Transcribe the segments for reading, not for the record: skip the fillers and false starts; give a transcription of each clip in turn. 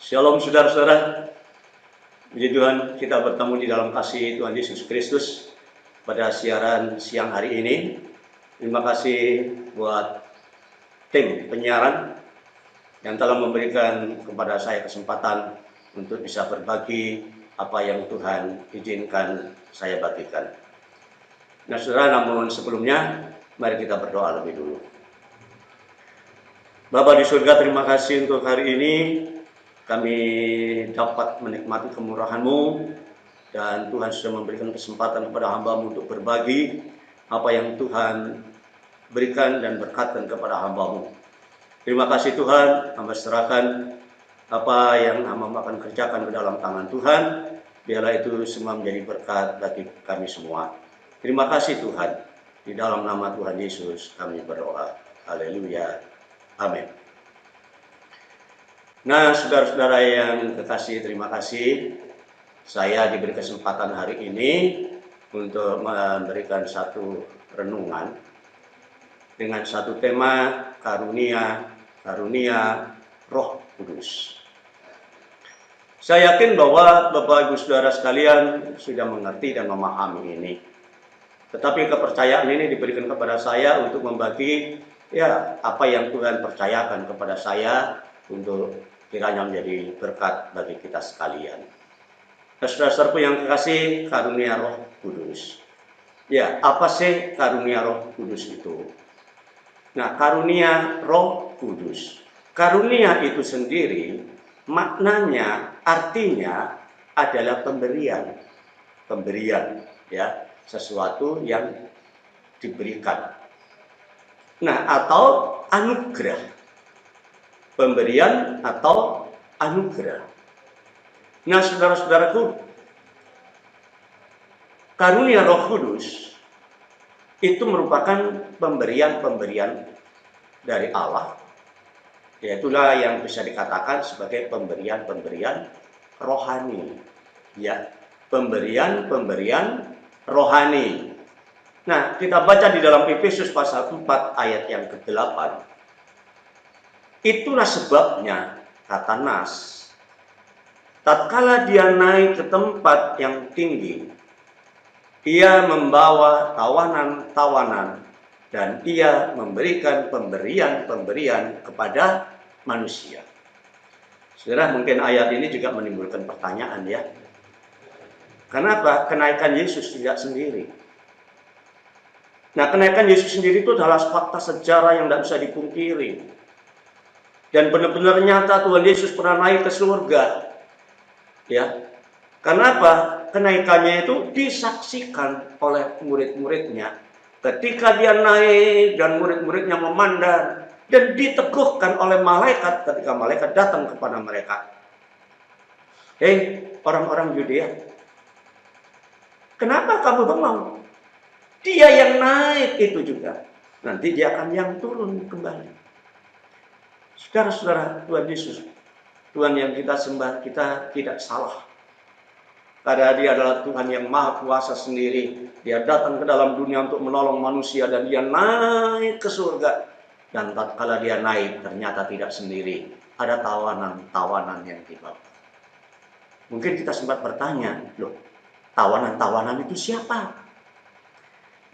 Shalom saudara-saudara. Puji Tuhan, kita bertemu di dalam kasih Tuhan Yesus Kristus pada siaran siang hari ini. Terima kasih buat tim penyiaran yang telah memberikan kepada saya kesempatan untuk bisa berbagi apa yang Tuhan izinkan saya bagikan. Nah saudara, namun sebelumnya mari kita berdoa lebih dulu. Bapa di surga, terima kasih untuk hari ini kami dapat menikmati kemurahan-Mu, dan Tuhan sudah memberikan kesempatan kepada hamba-Mu untuk berbagi apa yang Tuhan berikan dan berkatkan kepada hamba-Mu. Terima kasih Tuhan, hamba serahkan apa yang hamba akan kerjakan ke dalam tangan Tuhan, biarlah itu semua menjadi berkat bagi kami semua. Terima kasih Tuhan, di dalam nama Tuhan Yesus kami berdoa. Haleluya. Amin. Nah, saudara-saudara yang kekasih, terima kasih. Saya diberi kesempatan hari ini untuk memberikan satu renungan dengan satu tema karunia Roh Kudus. Saya yakin bahwa Bapak Ibu Saudara sekalian sudah mengerti dan memahami ini. Tetapi kepercayaan ini diberikan kepada saya untuk membagi apa yang Tuhan percayakan kepada saya untuk kiranya menjadi berkat bagi kita sekalian. Saudara-saudaraku yang kekasih, karunia Roh Kudus. Ya, apa sih karunia Roh Kudus itu? Nah, karunia Roh Kudus. Karunia itu sendiri maknanya, artinya adalah pemberian. Pemberian, ya, sesuatu yang diberikan. Nah, atau anugerah. Pemberian atau anugerah. Nah, saudara-saudaraku, karunia Roh Kudus itu merupakan pemberian-pemberian dari Allah. Yaitulah yang bisa dikatakan sebagai pemberian-pemberian rohani. Ya, pemberian-pemberian rohani. Nah, kita baca di dalam Efesus pasal 4 ayat yang ke-8. Itulah sebabnya, kata Nas, tatkala dia naik ke tempat yang tinggi, ia membawa tawanan-tawanan dan ia memberikan pemberian-pemberian kepada manusia. Saudara, mungkin ayat ini juga menimbulkan pertanyaan ya. Kenapa kenaikan Yesus tidak sendiri? Nah, kenaikan Yesus sendiri itu adalah fakta sejarah yang tidak bisa dipungkiri. Dan benar-benar nyata Tuhan Yesus pernah naik ke surga. Ya. Kenapa? Kenaikannya itu disaksikan oleh murid-muridnya. Ketika dia naik dan murid-muridnya memandang dan diteguhkan oleh malaikat ketika malaikat datang kepada mereka. Hei, orang-orang Yudea, kenapa kamu bengong? Dia yang naik itu juga. Nanti dia akan yang turun kembali. Saudara-saudara, Tuhan Yesus, Tuhan yang kita sembah, kita tidak salah. Karena dia adalah Tuhan yang maha kuasa sendiri. Dia datang ke dalam dunia untuk menolong manusia dan dia naik ke surga. Dan tatkala dia naik, ternyata tidak sendiri. Ada tawanan-tawanan yang dibawa. Mungkin kita sempat bertanya, loh, tawanan-tawanan itu siapa?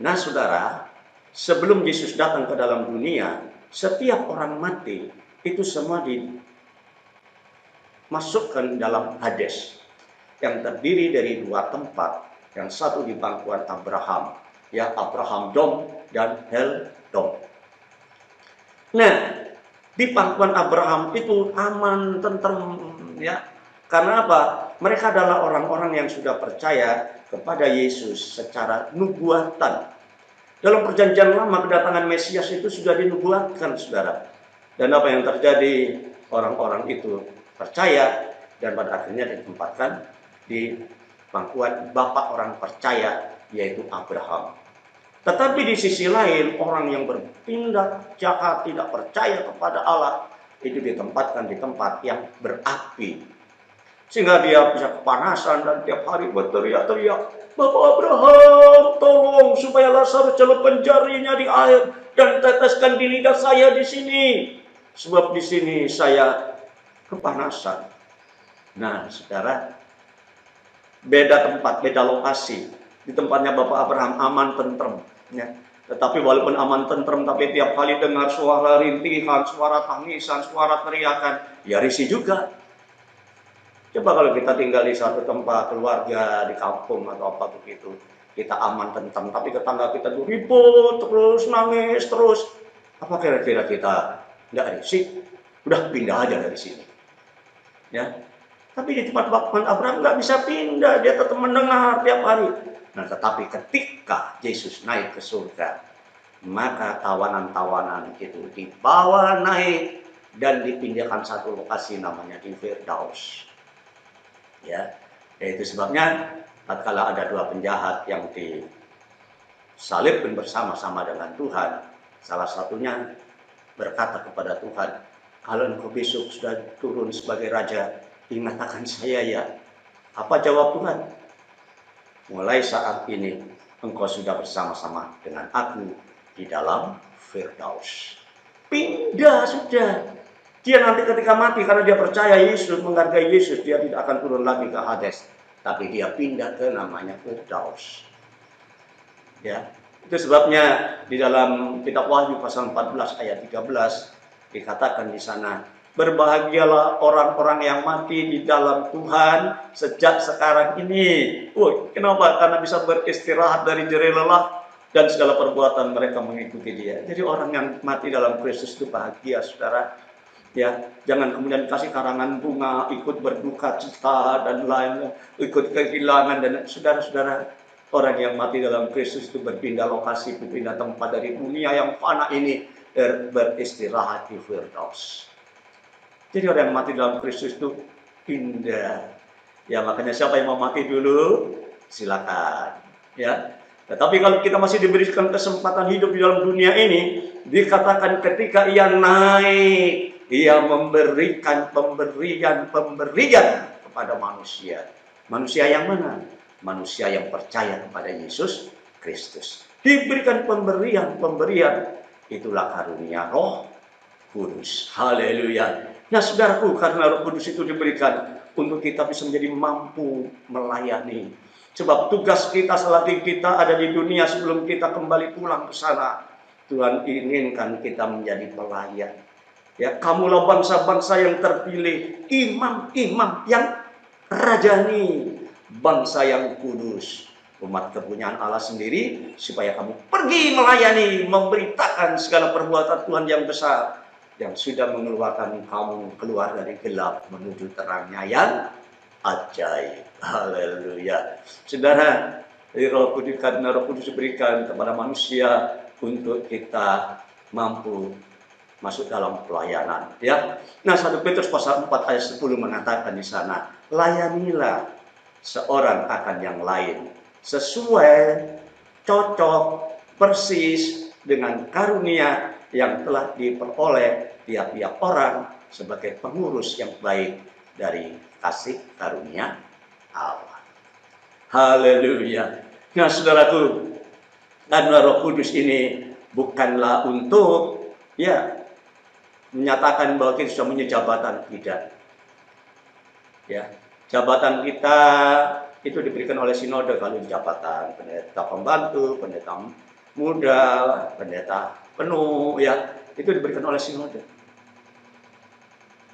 Nah, saudara, sebelum Yesus datang ke dalam dunia, setiap orang mati itu semua dimasukkan dalam Hades yang terdiri dari dua tempat, yang satu di pangkuan Abraham, ya, Abraham Dom dan Hell Dom. Nah, di pangkuan Abraham itu aman, tentrem, ya. Karena apa? Mereka adalah orang-orang yang sudah percaya kepada Yesus secara nubuatan. Dalam perjanjian lama kedatangan Mesias itu sudah dinubuatkan, saudara. Dan apa yang terjadi? Orang-orang itu percaya dan pada akhirnya ditempatkan di pangkuan bapak orang percaya, yaitu Abraham. Tetapi di sisi lain, orang yang bertindak jahat, tidak percaya kepada Allah, itu ditempatkan di tempat yang berapi. Sehingga dia bisa kepanasan dan tiap hari berteriak-teriak, Bapak Abraham, tolong supaya Lazarus celupkan jarinya di air dan teteskan di lidah saya di sini. Sebab di sini saya kepanasan. Nah, saudara, beda tempat, beda lokasi. Di tempatnya Bapak Abraham aman tentrem, ya. Tetapi walaupun aman tentrem, tapi tiap kali dengar suara rintihan, suara tangisan, suara teriakan, ya risih juga. Coba kalau kita tinggal di satu tempat keluarga di kampung atau apa begitu, kita aman tentrem, tapi tetangga kita tuh ribut terus, nangis terus, apa kira-kira kita nggak risih? Udah pindah aja dari sini, ya. Tapi di tempat Bapak Abraham nggak bisa pindah, dia tetap mendengar tiap hari. Nah, tetapi ketika Yesus naik ke surga, maka tawanan-tawanan itu dibawa naik dan dipindahkan satu lokasi namanya di Firdaus. Ya, itu sebabnya tatkala ada dua penjahat yang disalibkan bersama-sama dengan Tuhan, salah satunya berkata kepada Tuhan, kalau engkau besok sudah turun sebagai raja, ingat akan saya ya. Apa jawab Tuhan? Mulai saat ini engkau sudah bersama-sama dengan aku di dalam Firdaus. Pindah sudah. Dia nanti ketika mati karena dia percaya Yesus, menghargai Yesus, dia tidak akan turun lagi ke Hades, tapi dia pindah ke namanya Firdaus. Ya, itu sebabnya di dalam kitab Wahyu pasal 14 ayat 13 dikatakan di sana, berbahagialah orang-orang yang mati di dalam Tuhan sejak sekarang ini. Kenapa? Karena bisa beristirahat dari jerih lelah dan segala perbuatan mereka mengikuti dia. Jadi orang yang mati dalam Kristus itu bahagia, saudara. Ya, jangan kemudian kasih karangan bunga, ikut berduka cita dan lain, ikut kehilangan dan saudara-saudara. Orang yang mati dalam Kristus itu berpindah lokasi, berpindah tempat dari dunia yang fana ini, beristirahat di Firdaus. Jadi orang yang mati dalam Kristus itu pindah. Ya, makanya siapa yang mau mati dulu, silakan. Ya. Tetapi kalau kita masih diberikan kesempatan hidup di dalam dunia ini, dikatakan ketika ia naik, ia memberikan pemberian kepada manusia. Manusia yang mana? Manusia yang percaya kepada Yesus Kristus. Diberikan pemberian. Itulah karunia Roh Kudus. Haleluya. Nah, saudaraku, karena Roh Kudus itu diberikan untuk kita bisa menjadi mampu melayani. Sebab tugas kita selagi kita ada di dunia sebelum kita kembali pulang ke sana, Tuhan inginkan kita menjadi pelayan. Ya, kamulah bangsa-bangsa yang terpilih, imam-imam yang rajani, bangsa yang kudus, umat kepunyaan Allah sendiri, supaya kamu pergi melayani, memberitakan segala perbuatan Tuhan yang besar, yang sudah mengeluarkan kamu keluar dari gelap menuju terangnya yang ajaib. Haleluya. Saudara, Roh Kudus, karena Roh Kudus diberikan kepada manusia untuk kita mampu masuk dalam pelayanan, ya. Nah, 1 Petrus pasal 4 ayat 10 mengatakan di sana, layanilah seorang akan yang lain sesuai, cocok, persis dengan karunia yang telah diperoleh tiap-tiap orang sebagai pengurus yang baik dari kasih karunia Allah. Haleluya. Nah, saudaraku, karena Roh Kudus ini bukanlah untuk menyatakan bahwa kita sudah punya jabatan, tidak. Ya, jabatan kita itu diberikan oleh sinode. Kalau jabatan pendeta pembantu, pendeta muda, pendeta penuh, ya, itu diberikan oleh sinode.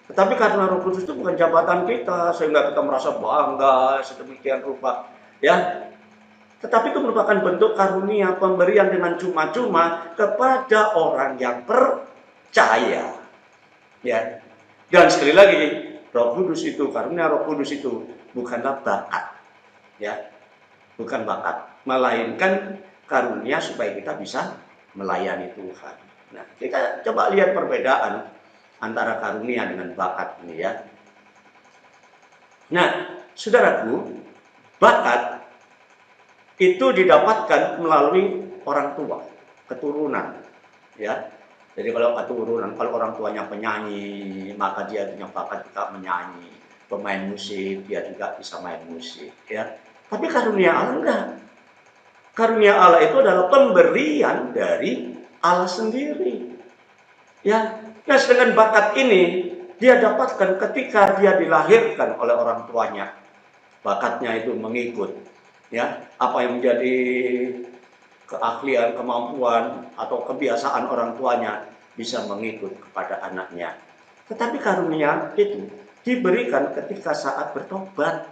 Tetapi karena Roh Kudus itu bukan jabatan kita, sehingga kita merasa bangga sedemikian rupa, ya. Tetapi itu merupakan bentuk karunia, pemberian dengan cuma-cuma kepada orang yang percaya. Ya. Dan sekali lagi, Roh Kudus itu, karunia Roh Kudus itu bukanlah bakat. Ya. Bukan bakat, melainkan karunia supaya kita bisa melayani Tuhan. Nah, kita coba lihat perbedaan antara karunia dengan bakat ini, ya. Nah, saudaraku, bakat itu didapatkan melalui orang tua, keturunan, ya. Jadi kalau keturunan, kalau orang tuanya penyanyi, maka dia punya bakat juga menyanyi. Pemain musik, dia juga bisa main musik, ya. Tapi karunia Allah enggak. Karunia Allah itu adalah pemberian dari Allah sendiri. Ya. Nah, sedangkan bakat ini dia dapatkan ketika dia dilahirkan oleh orang tuanya. Bakatnya itu mengikut, ya, apa yang menjadi keahlian, kemampuan, atau kebiasaan orang tuanya bisa mengikut kepada anaknya. Tetapi karunia itu diberikan ketika saat bertobat.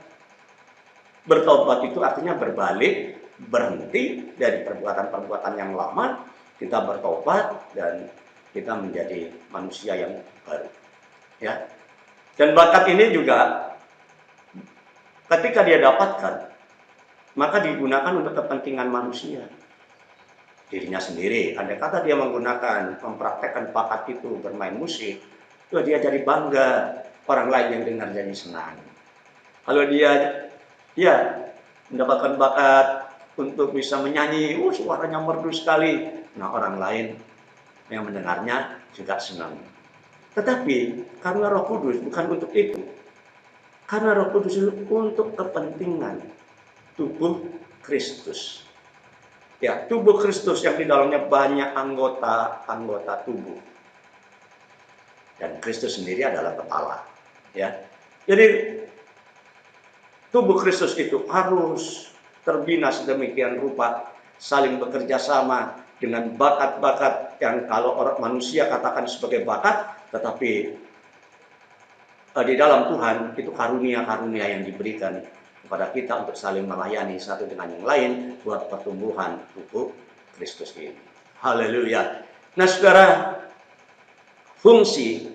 Bertobat itu artinya berbalik, berhenti dari perbuatan-perbuatan yang lama, kita bertobat dan kita menjadi manusia yang baru. Ya. Dan bakat ini juga ketika dia dapatkan, maka digunakan untuk kepentingan manusia. Dirinya sendiri, andai kata dia menggunakan, mempraktekkan bakat itu bermain musik, itu dia jadi bangga, orang lain yang dengar jadi senang. Kalau dia mendapatkan bakat untuk bisa menyanyi, suaranya merdu sekali, nah orang lain yang mendengarnya juga senang. Tetapi karena Roh Kudus bukan untuk itu, karena Roh Kudus itu untuk kepentingan tubuh Kristus. Ya, tubuh Kristus yang di dalamnya banyak anggota tubuh. Dan Kristus sendiri adalah kepala. Ya. Jadi tubuh Kristus itu harus terbina sedemikian rupa, saling bekerja sama dengan bakat-bakat yang kalau orang manusia katakan sebagai bakat, tetapi di dalam Tuhan itu karunia-karunia yang diberikan kepada kita untuk saling melayani satu dengan yang lain buat pertumbuhan tubuh Kristus ini. Haleluya. Nah, saudara, fungsi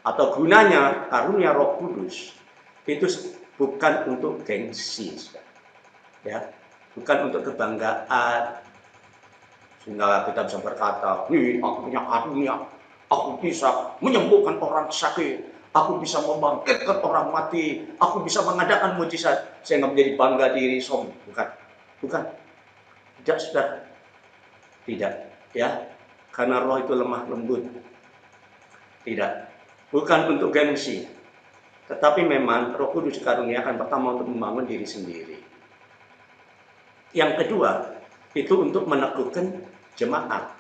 atau gunanya karunia Roh Kudus itu bukan untuk gengsi, ya, bukan untuk kebanggaan, sehingga kita bisa berkata, "Nih, aku punya karunia, aku bisa menyembuhkan orang sakit, aku bisa membangkitkan orang mati, aku bisa mengadakan mujizat," sehingga menjadi bangga diri, sombong. Bukan, tidak, saudara, tidak, ya, karena Roh itu lemah lembut, tidak, bukan untuk gengsi. Tetapi memang Roh Kudus dikaruniakan pertama untuk membangun diri sendiri. Yang kedua, itu untuk meneguhkan jemaat.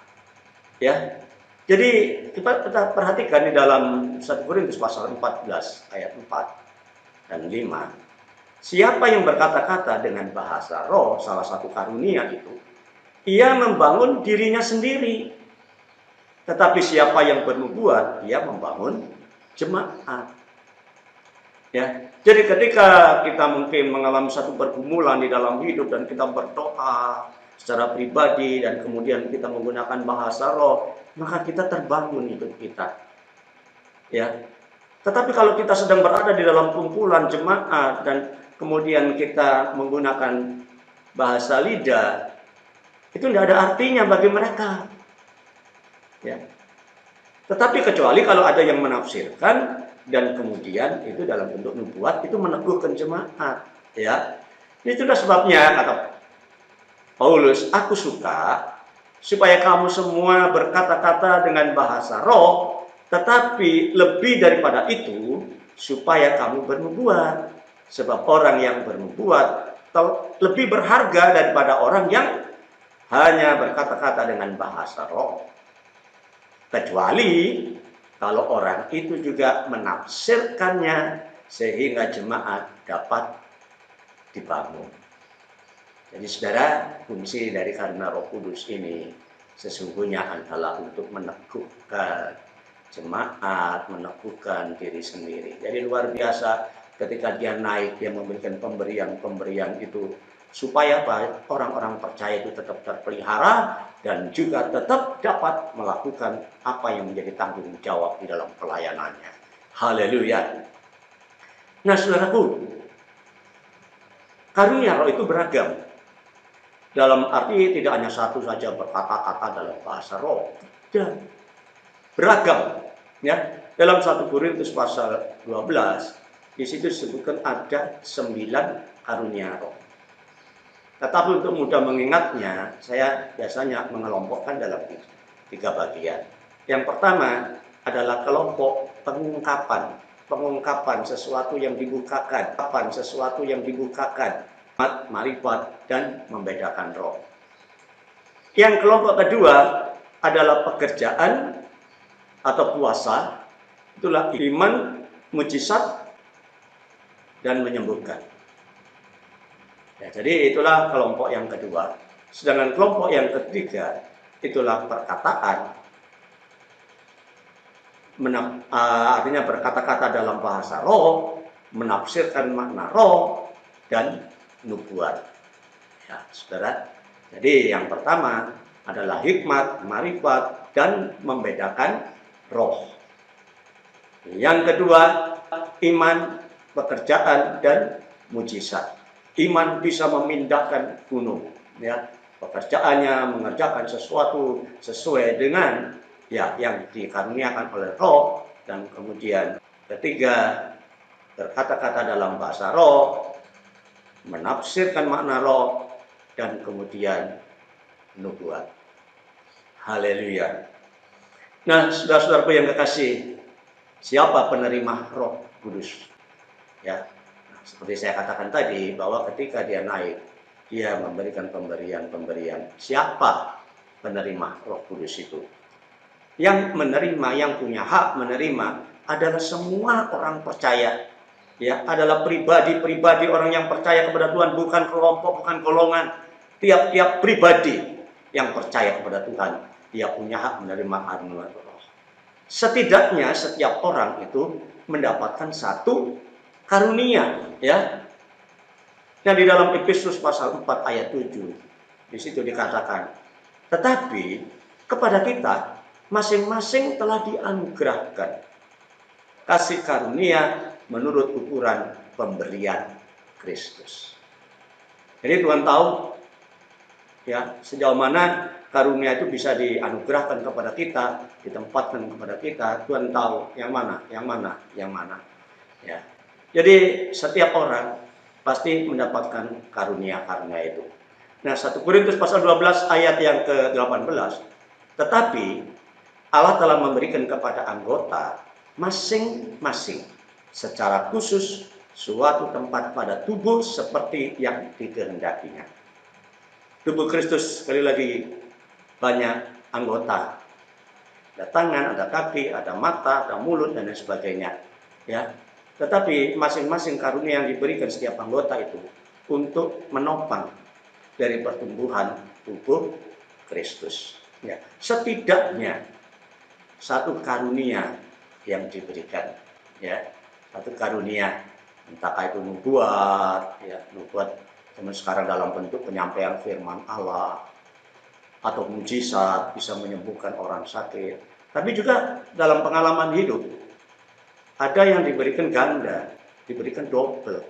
Ya. Jadi kita perhatikan di dalam 1 Korintus pasal 14 ayat 4 dan 5. Siapa yang berkata-kata dengan bahasa roh, salah satu karunia itu, ia membangun dirinya sendiri. Tetapi siapa yang bernubuat, ia membangun jemaat. Ya, jadi ketika kita mungkin mengalami satu pergumulan di dalam hidup dan kita berdoa secara pribadi dan kemudian kita menggunakan bahasa roh, maka kita terbangun hidup kita. Ya. Tetapi kalau kita sedang berada di dalam kumpulan jemaat dan kemudian kita menggunakan bahasa lidah, itu tidak ada artinya bagi mereka. Ya. Tetapi kecuali kalau ada yang menafsirkan dan kemudian itu dalam bentuk nubuat, itu meneguhkan jemaat, ya. Itulah sebabnya kata Paulus, aku suka supaya kamu semua berkata-kata dengan bahasa roh, tetapi lebih daripada itu supaya kamu bernubuat, sebab orang yang bernubuat lebih berharga daripada orang yang hanya berkata-kata dengan bahasa roh. Kecuali kalau orang itu juga menafsirkannya sehingga jemaat dapat dibangun. Jadi saudara, fungsi dari karunia Roh Kudus ini sesungguhnya adalah untuk meneguhkan jemaat, meneguhkan diri sendiri. Jadi luar biasa ketika dia naik, dia memberikan pemberian-pemberian itu supaya orang-orang percaya itu tetap terpelihara dan juga tetap dapat melakukan apa yang menjadi tanggung jawab di dalam pelayanannya. Haleluya. Nah, saudaraku, karunia roh itu beragam. Dalam arti tidak hanya satu saja berkata-kata dalam bahasa roh, dan beragam. Ya, dalam 1 Korintus pasal 12, di situ disebutkan ada 9 karunia roh. Tetapi untuk mudah mengingatnya, saya biasanya mengelompokkan dalam 3 bagian. Yang pertama adalah kelompok pengungkapan sesuatu yang dibukakan, marifat dan membedakan roh. Yang kelompok kedua adalah pekerjaan atau kuasa Itulah iman, mujizat, dan menyembuhkan. Ya, jadi itulah kelompok yang kedua. Sedangkan kelompok yang ketiga, itulah perkataan, artinya berkata-kata dalam bahasa roh, menafsirkan makna roh, dan nubuat. Ya, saudara. Jadi yang pertama adalah hikmat, marifat, dan membedakan roh. Yang kedua, iman, pekerjaan, dan mujizat. Iman bisa memindahkan gunung, ya. Pekerjaannya mengerjakan sesuatu sesuai dengan yang dikaruniakan oleh roh. Dan kemudian ketiga, berkata-kata dalam bahasa roh, menafsirkan makna roh, dan kemudian nubuat. Haleluya. Nah, saudara-saudaraku yang kekasih, siapa penerima Roh Kudus? Ya, nah, seperti saya katakan tadi bahwa ketika dia naik, dia memberikan pemberian. Siapa penerima Roh Kudus itu? Yang menerima, yang punya hak menerima adalah semua orang percaya. Ya, adalah pribadi-pribadi orang yang percaya kepada Tuhan, bukan kelompok, bukan golongan. Tiap-tiap pribadi yang percaya kepada Tuhan, dia punya hak menerima anugerah roh. Setidaknya setiap orang itu mendapatkan satu karunia, ya. Nah, di dalam Efesus pasal 4 ayat 7, di situ dikatakan, tetapi kepada kita masing-masing telah dianugerahkan kasih karunia menurut ukuran pemberian Kristus. Jadi Tuhan tahu ya sejauh mana karunia itu bisa dianugerahkan kepada kita, ditempatkan kepada kita. Tuhan tahu yang mana. Ya. Jadi setiap orang pasti mendapatkan karunia-karunia itu. Nah, 1 Korintus pasal 12 ayat yang ke-18. Tetapi Allah telah memberikan kepada anggota masing-masing secara khusus suatu tempat pada tubuh seperti yang dikehendakinya. Tubuh Kristus sekali lagi banyak anggota. Ada tangan, ada kaki, ada mata, ada mulut, dan lain sebagainya. Ya. Tetapi masing-masing karunia yang diberikan setiap anggota itu untuk menopang dari pertumbuhan tubuh Kristus. Ya. Setidaknya satu karunia yang diberikan, ya, satu karunia, entahkah itu nubuat, ya, nubuat zaman sekarang dalam bentuk penyampaian firman Allah, atau mujizat bisa menyembuhkan orang sakit. Tapi juga dalam pengalaman hidup ada yang diberikan ganda, diberikan double,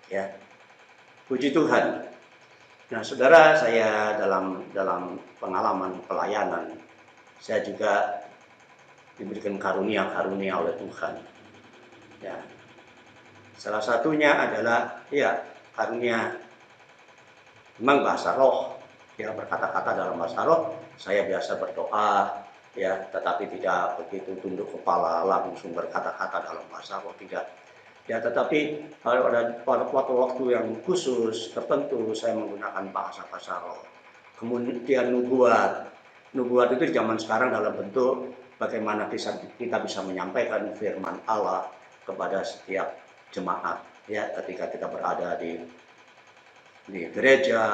ya. Puji Tuhan. Nah, saudara, saya dalam pengalaman pelayanan, saya juga diberikan karunia-karunia oleh Tuhan. Ya. Salah satunya adalah karunia memang bahasa roh. Ya, berkata-kata dalam bahasa roh. Saya biasa berdoa, ya, tetapi tidak begitu tunduk kepala langsung berkata-kata dalam bahasa roh, tidak. Ya, tetapi pada waktu yang khusus tertentu saya menggunakan bahasa roh. Kemudian nubuat itu zaman sekarang dalam bentuk bagaimana kita bisa menyampaikan firman Allah kepada setiap jemaat, ya, ketika kita berada di gereja,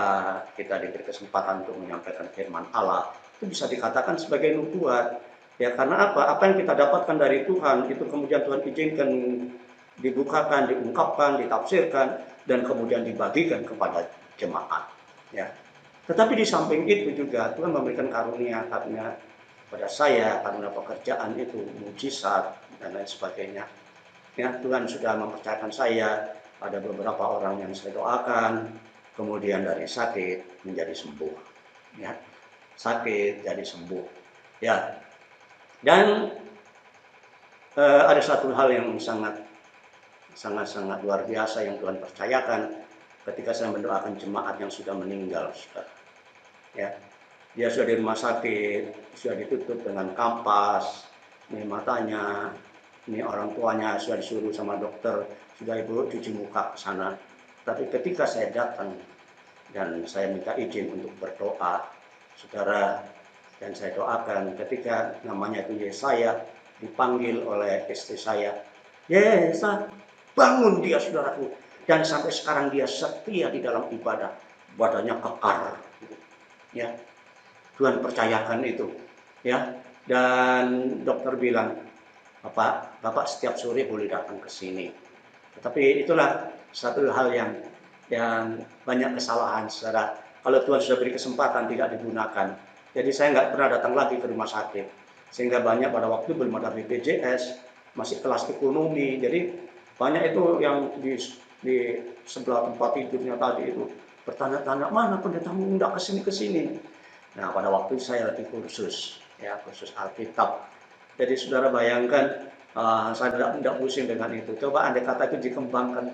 kita diberi kesempatan untuk menyampaikan firman Allah, itu bisa dikatakan sebagai nubuat. Ya, karena apa? Apa yang kita dapatkan dari Tuhan itu kemudian Tuhan izinkan dibukakan, diungkapkan, ditafsirkan, dan kemudian dibagikan kepada jemaat. Ya. Tetapi di samping itu juga Tuhan memberikan karunia pada saya, karena pekerjaan itu mujizat dan lain sebagainya. Ya, Tuhan sudah mempercayakan saya pada beberapa orang yang saya doakan, kemudian dari sakit menjadi sembuh. Ya, sakit jadi sembuh. Ya, dan ada satu hal yang sangat luar biasa yang Tuhan percayakan ketika saya mendoakan jemaat yang sudah meninggal, saudara. Ya, dia sudah di rumah sakit, sudah ditutup dengan kampas, ini matanya, ini orang tuanya sudah disuruh sama dokter, sudah ibu cuci muka ke sana. Tapi ketika saya datang dan saya minta izin untuk berdoa, saudara, dan saya doakan ketika namanya itu Yesaya, dipanggil oleh istri saya. Yesa, bangun dia saudaraku. Dan sampai sekarang dia setia di dalam ibadah. Ibadahnya kekar. Ya, Tuhan percayakan itu. Ya, dan dokter bilang, Bapak setiap sore boleh datang ke sini. Tetapi itulah satu hal yang banyak kesalahan saudara. Kalau Tuhan sudah beri kesempatan tidak digunakan. Jadi saya nggak pernah datang lagi ke rumah sakit. Sehingga banyak pada waktu belum ada BPJS, masih kelas ekonomi. Jadi banyak itu yang di sebelah tempat tidurnya tadi itu bertanya-tanya, mana pendetamu nggak kesini. Nah pada waktu saya lagi kursus, ya kursus Alkitab. Jadi saudara bayangkan, saya tidak pusing dengan itu. Coba andai kata itu dikembangkan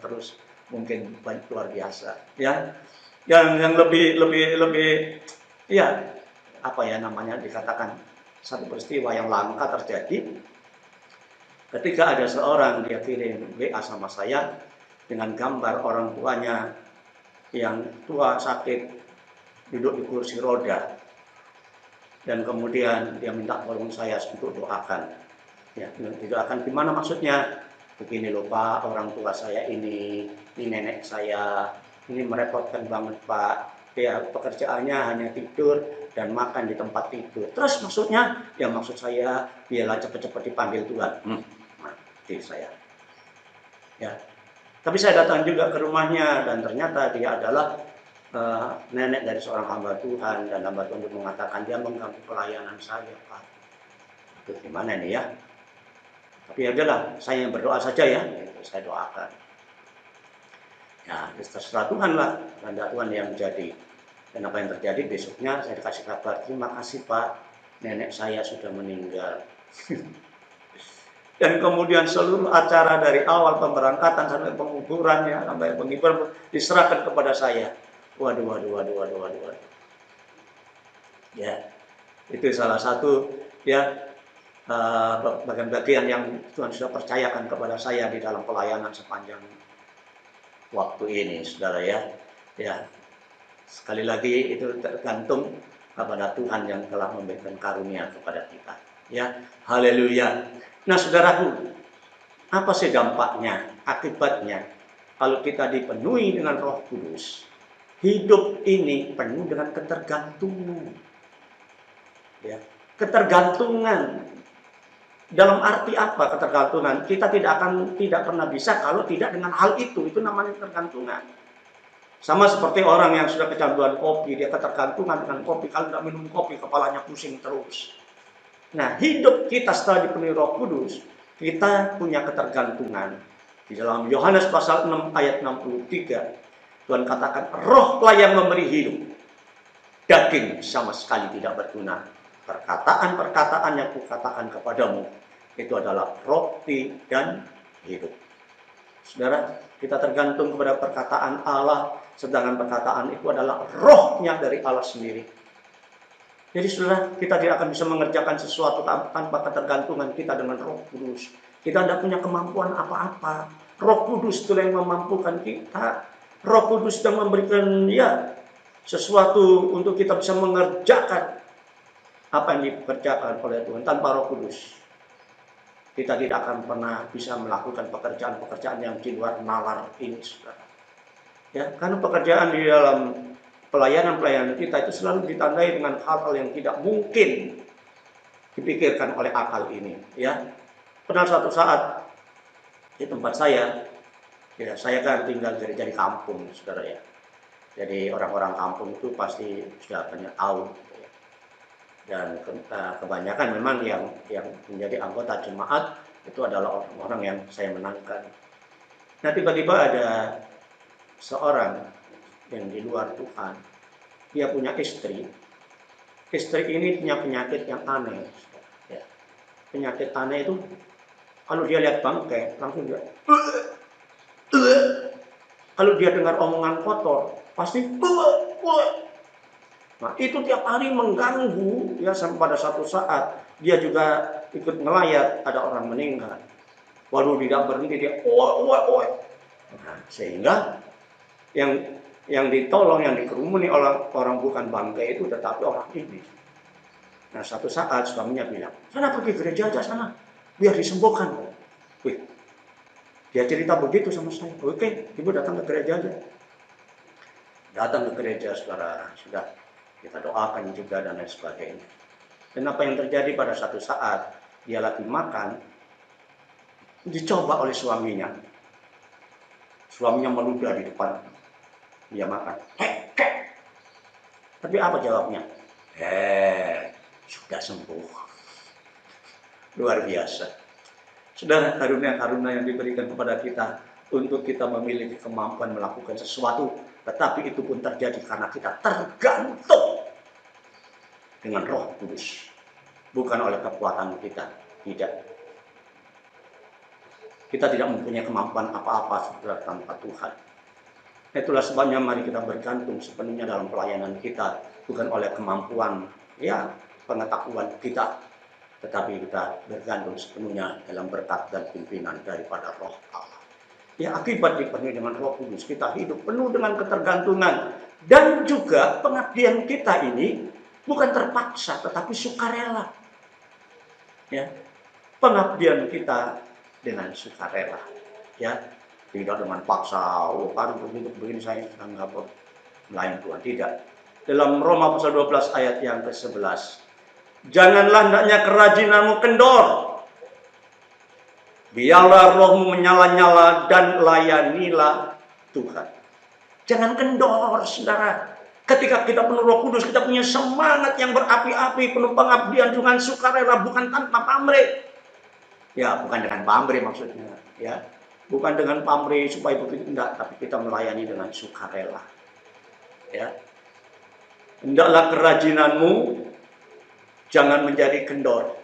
terus, mungkin banyak luar biasa. Ya, yang lebih, ya apa ya namanya dikatakan satu peristiwa yang langka terjadi ketika ada seorang dia kirim WA sama saya dengan gambar orang tuanya yang tua sakit duduk di kursi roda. Dan kemudian dia minta tolong saya untuk doakan. Ya, doakan gimana maksudnya? Begini loh Pak, orang tua saya ini nenek saya, ini merepotkan banget Pak. Ya, pekerjaannya hanya tidur dan makan di tempat tidur. Terus maksudnya? Ya maksud saya, biarlah cepat-cepat dipanggil Tuhan. Mati saya. Ya, tapi saya datang juga ke rumahnya dan ternyata dia adalah nenek dari seorang hamba Tuhan, dan hamba Tuhan itu mengatakan dia mengganggu pelayanan saya Pak. Itu gimana nih ya? Tapi ya udahlah, saya yang berdoa saja ya, itu saya doakan. Ya, terserah Tuhan lah, kehendak Tuhan yang jadi. Dan apa yang terjadi besoknya saya dikasih kabar, terima kasih Pak, nenek saya sudah meninggal. Dan kemudian seluruh acara dari awal pemberangkatan sampai penguburannya, sampai pengibaran diserahkan kepada saya. Waduh. Ya, itu salah satu ya bagian-bagian yang Tuhan sudah percayakan kepada saya di dalam pelayanan sepanjang waktu ini, saudara ya. Ya, sekali lagi itu tergantung kepada Tuhan yang telah memberikan karunia kepada kita. Ya, haleluya. Nah, saudaraku, apa sih dampaknya, akibatnya kalau kita dipenuhi dengan Roh Kudus? Hidup ini penuh dengan ketergantungan. Ya, ketergantungan. Dalam arti apa ketergantungan? Kita tidak pernah bisa kalau tidak dengan hal itu. Itu namanya ketergantungan. Sama seperti orang yang sudah kecanduan kopi, dia ketergantungan dengan kopi. Kalau tidak minum kopi, kepalanya pusing terus. Nah, hidup kita setelah dipenuhi Roh Kudus, kita punya ketergantungan. Di dalam Yohanes pasal 6 ayat 63, Tuhan katakan, rohlah yang memberi hidup. Daging sama sekali tidak berguna. Perkataan-perkataan yang kukatakan kepadamu, itu adalah roti dan hidup. Saudara, kita tergantung kepada perkataan Allah, sedangkan perkataan itu adalah rohnya dari Allah sendiri. Jadi saudara, kita tidak akan bisa mengerjakan sesuatu tanpa ketergantungan kita dengan Roh Kudus. Kita tidak punya kemampuan apa-apa. Roh Kudus itu yang memampukan kita. Roh Kudus yang memberikan sesuatu untuk kita bisa mengerjakan apa yang dikerjakan oleh Tuhan. Tanpa Roh Kudus, kita tidak akan pernah bisa melakukan pekerjaan-pekerjaan yang di luar nalar ini, saudara. Ya, karena pekerjaan di dalam pelayanan kita itu selalu ditandai dengan hal-hal yang tidak mungkin dipikirkan oleh akal ini. Ya, pernah suatu saat di tempat saya kan tinggal dari kampung, saudara ya. Jadi orang-orang kampung itu pasti sudah banyak tahu. Ya. Dan kebanyakan memang yang menjadi anggota jemaat itu adalah orang-orang yang saya menangkan. Nah, tiba-tiba ada seorang yang di luar Tuhan, dia punya istri ini punya penyakit yang aneh. Ya. Penyakit aneh itu kalau dia lihat bangkai langsung dia kalau dia dengar omongan kotor pasti nah itu tiap hari mengganggu ya, sampai pada satu saat dia juga ikut ngelayat, ada orang meninggal, waduh tidak berhenti dia nah, sehingga yang ditolong, yang dikerumuni oleh orang bukan bangkai itu, tetapi orang ini. Nah, satu saat suaminya bilang, sana pergi gereja aja sana, biar disembuhkan. Wih, dia cerita begitu sama saya. Oke, ibu datang ke gereja aja. Datang ke gereja, saudara, sudah kita doakan juga dan lain sebagainya. Dan apa yang terjadi pada satu saat, dia lagi makan, dicoba oleh suaminya. Suaminya meludah di depan, dia makan. Tapi apa jawabnya? Sudah sembuh. Luar biasa. Saudara, karunia-karunia yang diberikan kepada kita untuk kita memiliki kemampuan melakukan sesuatu, tetapi itu pun terjadi karena kita tergantung dengan Roh Kudus, bukan oleh kekuatan kita. Tidak. Kita tidak mempunyai kemampuan apa-apa saudara tanpa Tuhan. Itulah sebabnya mari kita bergantung sepenuhnya dalam pelayanan kita, bukan oleh kemampuan pengetahuan kita, tetapi kita bergantung sepenuhnya dalam berkat dan pimpinan daripada Roh Allah. Ya, akibat dipenuhi dengan Roh Kudus, kita hidup penuh dengan ketergantungan. Dan juga pengabdian kita ini bukan terpaksa, tetapi sukarela. Ya, pengabdian kita dengan sukarela. Ya, tidak dengan paksa. Oh, harus begini saya nggak melayan Tuhan. Tidak. Dalam Roma pasal 12 ayat yang ke-11. Janganlah hendaknya kerajinanmu kendor. Biarlah rohmu menyala-nyala dan layanilah Tuhan. Jangan kendor, saudara. Ketika kita penuh Roh Kudus, kita punya semangat yang berapi-api, penuh pengabdian dengan sukarela, bukan tanpa pamrih. Ya, bukan dengan pamrih maksudnya. Ya, bukan dengan pamrih supaya begitu, enggak, tapi kita melayani dengan sukarela. Ya, hendaklah kerajinanmu jangan menjadi kendor,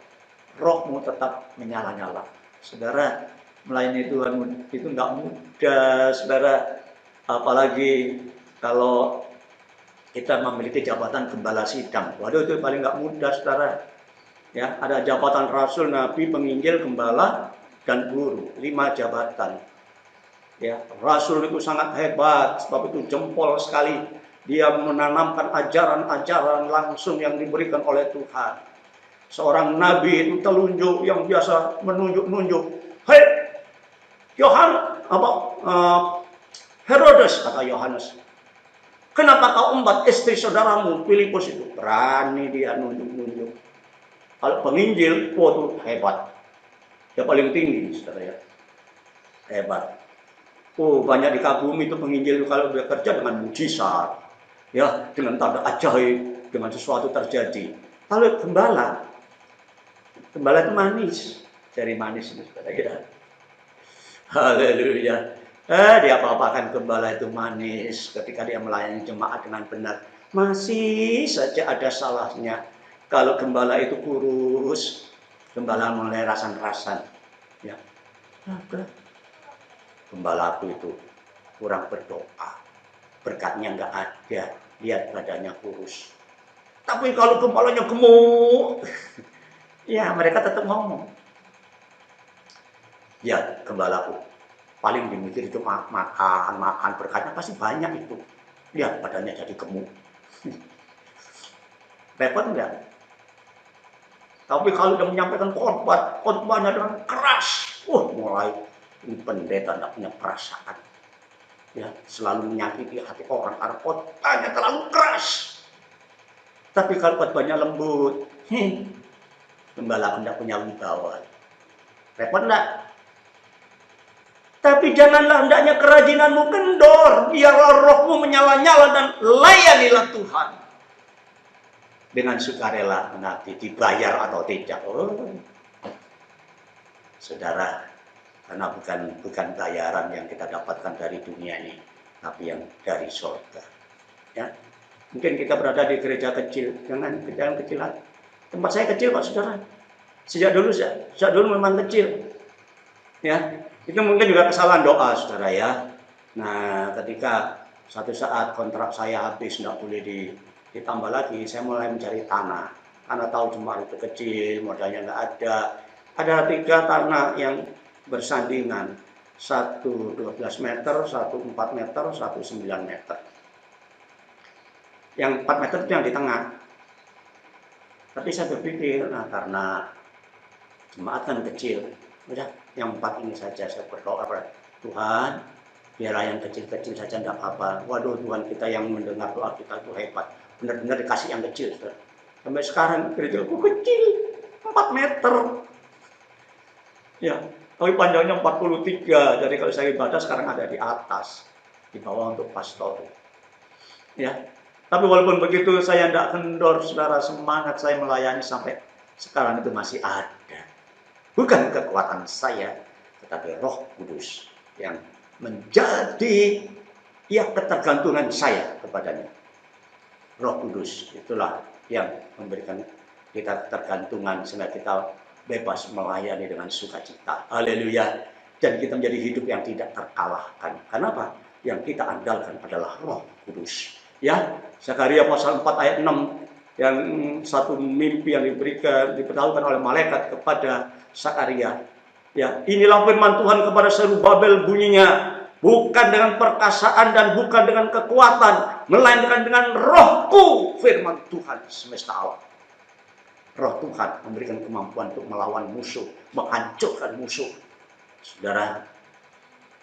rohmu tetap menyala-nyala. Saudara, melayani Tuhan itu enggak mudah, saudara. Apalagi kalau kita memiliki jabatan gembala sidang. Waduh, itu paling enggak mudah, saudara. Ya, ada jabatan rasul, nabi, penginjil, gembala, dan guru. 5 jabatan. Ya, rasul itu sangat hebat, sebab itu jempol sekali. Dia menanamkan ajaran-ajaran langsung yang diberikan oleh Tuhan. Seorang nabi itu telunjuk yang biasa menunjuk-nunjuk. Hei, Herodes, kata Yohanes. Kenapa kau embat istri saudaramu Filipus itu? Berani dia nunjuk-nunjuk. Kalau penginjil, itu hebat. Dia paling tinggi, saudara ya. Hebat. Banyak dikagumi itu penginjil kalau dia kerja dengan mujizat. Ya, dengan tanda ajaib, dengan sesuatu terjadi. Kalau gembala itu manis. Dari manis itu, saudara ya. Haleluya. Dia apa-apakan gembala itu manis ketika dia melayani jemaat dengan benar. Masih saja ada salahnya. Kalau gembala itu kurus, gembala mulai rasan-rasan. Ya, gembalaku itu kurang berdoa, berkatnya nggak ada, lihat badannya kurus. Tapi kalau gembalanya gemuk, ya mereka tetap ngomong. Ya, gembalaku paling dimikir itu makan berkatnya pasti banyak itu. Lihat badannya jadi gemuk. Repot enggak? Tapi kalau dia menyampaikan khotbahnya dengan keras, mulai ini pendeta tidak punya perasaan. Ya, selalu menyakiti hati orang karena khotbahnya terlalu keras. Tapi kalau khotbahnya lembut, gembala tidak punya wibawa. Repot enggak? Tapi janganlah hendaknya kerajinanmu kendor, biarlah rohmu menyala-nyala dan layanilah Tuhan. Dengan sukarela, nanti dibayar atau tidak. Saudara, karena bukan bayaran yang kita dapatkan dari dunia ini, tapi yang dari surga. Ya, mungkin kita berada di gereja kecil, jangan kecilan. Tempat saya kecil kok, saudara. Sejak dulu memang kecil. Ya, itu mungkin juga kesalahan doa, saudara ya. Nah, ketika satu saat kontrak saya habis, tidak boleh ditambah lagi, saya mulai mencari tanah. Karena tahu jemaat itu kecil, modalnya nggak ada. Ada 3 tanah yang bersandingan, 1 12 meter, 1 4 meter, 1 9 meter. Yang 4 meter itu yang di tengah. Tapi saya berpikir, nah karena jemaat kan kecil, udah yang 4 ini saja saya berdoa, Tuhan, biarlah yang kecil-kecil saja tidak apa-apa. Waduh Tuhan, kita yang mendengar doa kita itu hebat. Benar-benar dikasih yang kecil. Saudara. Sampai sekarang gerejaku kecil, 4 meter. Ya, tapi panjangnya 43. Jadi kalau saya ibadah sekarang ada di atas, di bawah untuk pastor. Ya, tapi walaupun begitu saya tidak kendor, saudara, semangat saya melayani sampai sekarang itu masih ada. Bukan kekuatan saya, tetapi Roh Kudus yang menjadi ketergantungan saya kepadanya. Roh Kudus itulah yang memberikan kita ketergantungan sehingga kita bebas melayani dengan sukacita. Haleluya. Dan kita menjadi hidup yang tidak terkalahkan. Kenapa? Yang kita andalkan adalah Roh Kudus. Ya, Zakaria pasal 4 ayat 6, yang satu mimpi yang diberitahukan oleh malaikat kepada Zakaria. Ya, inilah firman Tuhan kepada Zerubabel bunyinya, bukan dengan perkasaan dan bukan dengan kekuatan, melainkan dengan Rohku, firman Tuhan semesta alam. Roh Tuhan memberikan kemampuan untuk melawan musuh, menghancurkan musuh. Saudara,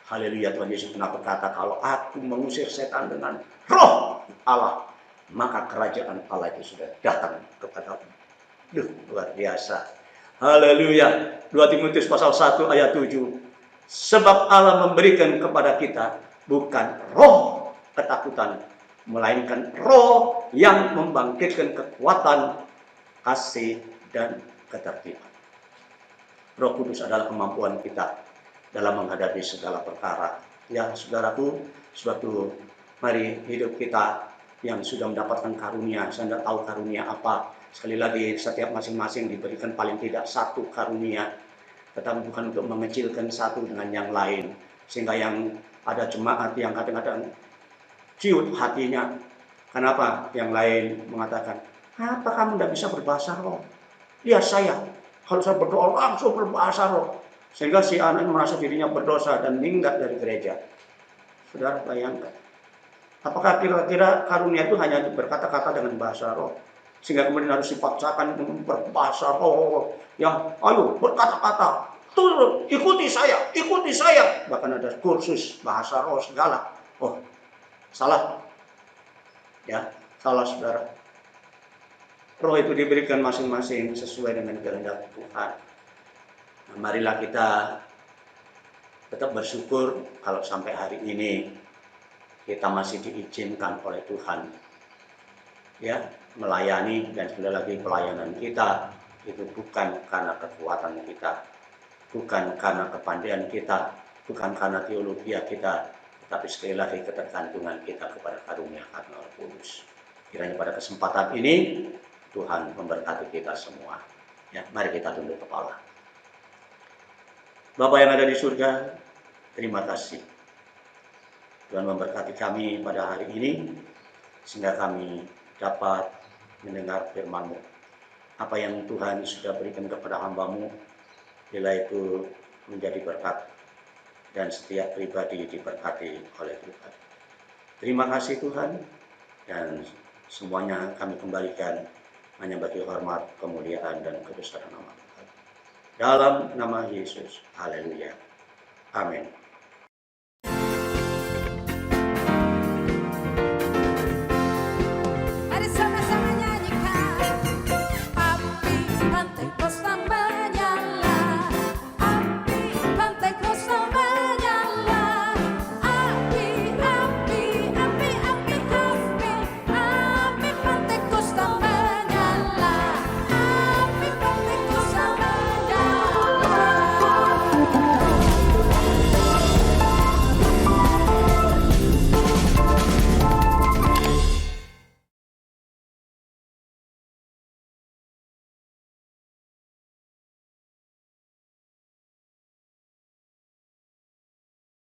haleluya, Tuhan Yesus pernah berkata, kalau aku mengusir setan dengan Roh Allah, maka kerajaan Allah itu sudah datang kepadamu. Luar biasa. Haleluya. 2 Timotius pasal 1 ayat 7. Sebab Allah memberikan kepada kita bukan roh ketakutan, melainkan roh yang membangkitkan kekuatan, kasih, dan ketertiban. Roh Kudus adalah kemampuan kita dalam menghadapi segala perkara. Ya, saudaraku, suatu mari hidup kita yang sudah mendapatkan karunia, saya tidak tahu karunia apa. Sekali lagi, setiap masing-masing diberikan paling tidak satu karunia, tetapi bukan untuk mengecilkan satu dengan yang lain. Sehingga yang ada jemaat yang kadang-kadang ciut hatinya. Kenapa? Yang lain mengatakan, apa kamu tidak bisa berbahasa roh? Lihat saya, kalau saya berdoa langsung berbahasa roh. Sehingga si anak merasa dirinya berdosa dan minggat dari gereja. Saudara bayangkan. Apakah kira-kira karunia itu hanya berkata-kata dengan bahasa roh? Sehingga kemudian harus dipaksakan berbahasa roh. Yang ayo berkata-kata. Turun, ikuti saya, ikuti saya. Bahkan ada kursus bahasa roh segala. Oh, salah. Ya, salah saudara. Roh itu diberikan masing-masing sesuai dengan kehendak Tuhan. Nah, marilah kita tetap bersyukur kalau sampai hari ini kita masih diizinkan oleh Tuhan ya melayani, dan sekali lagi pelayanan kita itu bukan karena kekuatan kita, bukan karena kepandaian kita, bukan karena teologi kita, tetapi sekali lagi ketergantungan kita kepada karunia Roh Kudus. Kiranya pada kesempatan ini Tuhan memberkati kita semua. Ya, mari kita tunduk kepala. Bapa yang ada di surga, terima kasih. Tuhan memberkati kami pada hari ini, sehingga kami dapat mendengar firman-Mu. Apa yang Tuhan sudah berikan kepada hamba-Mu, bila itu menjadi berkat, dan setiap pribadi diberkati oleh Tuhan. Terima kasih Tuhan, dan semuanya kami kembalikan hanya bagi hormat, kemuliaan, dan kebesaran nama Tuhan. Dalam nama Yesus, haleluya. Amin.